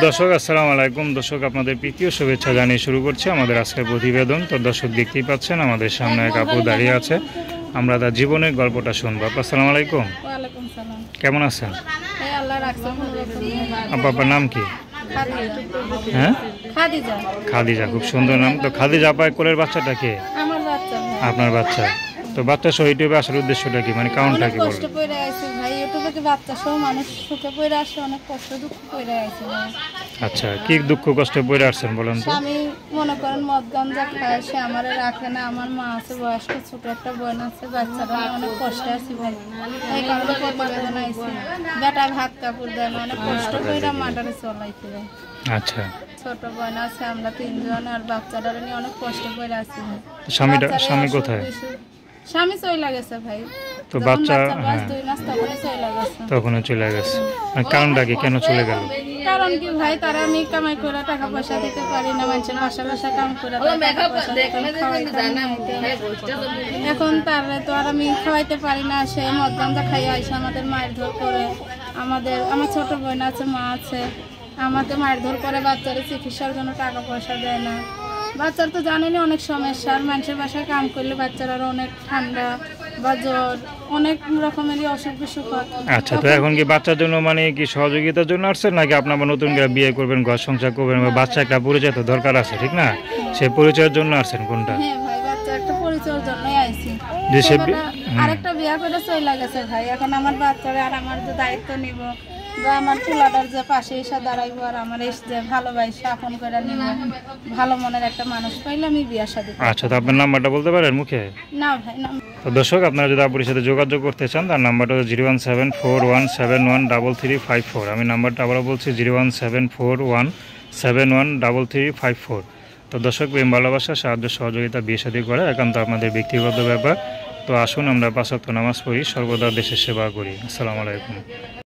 দর্শক আসসালামু আলাইকুম। দর্শক আপনাদের প্রীতীয় শুভেচ্ছা জানিয়ে শুরু করছি আমাদের আজকের প্রতিবেদন। তো দর্শক দেখতেই পাচ্ছেন আমাদের সামনে এক আপু দাঁড়িয়ে আছে, আমরা তার জীবনের গল্পটা শুনবো। আপু আসসালামু আলাইকুম। ওয়ালাইকুম সালাম। কেমন আছেন? এই আল্লাহ রাখছে আপু আপনার নাম কি? খাদিজা। হ্যাঁ খাদিজা। খাদিজা, খুব সুন্দর নাম। তো খাদিজা আপা কোলের বাচ্চাটা কে? আমার বাচ্চা ভাই। আপনার বাচ্চা। তো বাচ্চা সহ ইউটিউবে আসার উদ্দেশ্যটা কি, মানে কারণটা কি কষ্ট বলবেন? পড়ে আইছে ভাই, ইউটিউবে কি বাচ্চা সহ মানুষ সুখে পড়ে আসে, অনেক কষ্ট দুঃখ পড়ে আইছে ভাই। আচ্ছা, কি দুঃখ কষ্টে পড়ে আসছেন বলেন তো? স্বামী মনে করেন মদ গাঞ্জা খায়, সে আমারে রাখে না। আমার মা আছে বয়স্ক, ছোট একটা বোন আছে, বাচ্চারা অনেক কষ্টে আছি ভাই। এই কারণে প্রতিবেদন আইছে। বেটার হাত কাপড় দেয় না, অনেক কষ্ট করে মাটারে চলাইছে ভাই। আচ্ছা, ছোট বোন আছে, আমরা তিনজন, আর বাচ্চাটা নিয়ে অনেক কষ্ট করে আছি ভাই। স্বামী কোথায়? স্বামী চলে গেছে ভাই। তো বাচ্চা হ্যাঁ, 2 মাস তখনই চলে গেছে। তখনই চলে গেছে। মানে কারণটা কি, কেন চলে গেল? কারণ কি ভাই, তারা আমি কামাই করে টাকা পয়সা দিতে পারি না, মানুষের বাসা কাম করে টাকা পয়সা দিতে খাওয়াইতে না। এখন তারা তো আর আমি খাওয়াইতে পারি না, সে মদ গাঁজা খাইয়ে আইসে আমাদের মায়ের ধর করে। আমার ছোট বোন আছে, মা আছে, আমাদের মায়ের ধর করে। বাচ্চারা চিকিৎসার জন্য টাকা পয়সা দেয় না। বাচ্চার তো জানেনি অনেক সমস্যা, আর মানুষের বাসায় কাম করলে বাচ্চারা অনেক ঠান্ডা বা জ্বর, অনেক রকমেরই অসুখ বিসুখ হয়। আচ্ছা, তো এখন কি বাচ্চার জন্য মানে কি সহযোগিতার জন্য আসছেন, নাকি আপনার নতুন করে বিয়ে করবেন, ঘর সংসার করবেন, বা বাচ্চা একটা পরিচয় তো দরকার আছে, ঠিক না? সেই পরিচয়ের জন্য আসছেন কোনটা? হ্যাঁ ভাই, বাচ্চা একটা পরিচয়ের জন্যই আইছি। যে সে আরেকটা বিয়ে করে চলে গেছে ভাই। এখন আমার বাচ্চারা আর আমার যে দায়িত্ব নিব, বা আমার পোলাটার যে পাশে এসে দাঁড়াইবো, আর আমার যে ভালোবাসা আপন করে নিব, ভালো মনের একটা মানুষ পাইলে আমি বিয়ে শাদী করব। আচ্ছা, তো আপনার নাম্বারটা বলতে পারেন মুখে? না ভাই, না। তো দর্শক, আপনারা যদি আপুর সাথে যোগাযোগ করতে চান, তার নাম্বারটা হলো 01741713354। আমি নাম্বারটা আবারও বলছি 01741713354। তো দর্শক, প্রেম ভালোবাসা, সাহায্য সহযোগিতা, বিয়ে শাদী করা একান্ত আপনাদের ব্যক্তিগত ব্যাপার। তো আসুন আমরা 5 ওয়াক্ত নামাজ পড়ি, সর্বদা দেশের সেবা করি। আসসালামু আলাইকুম।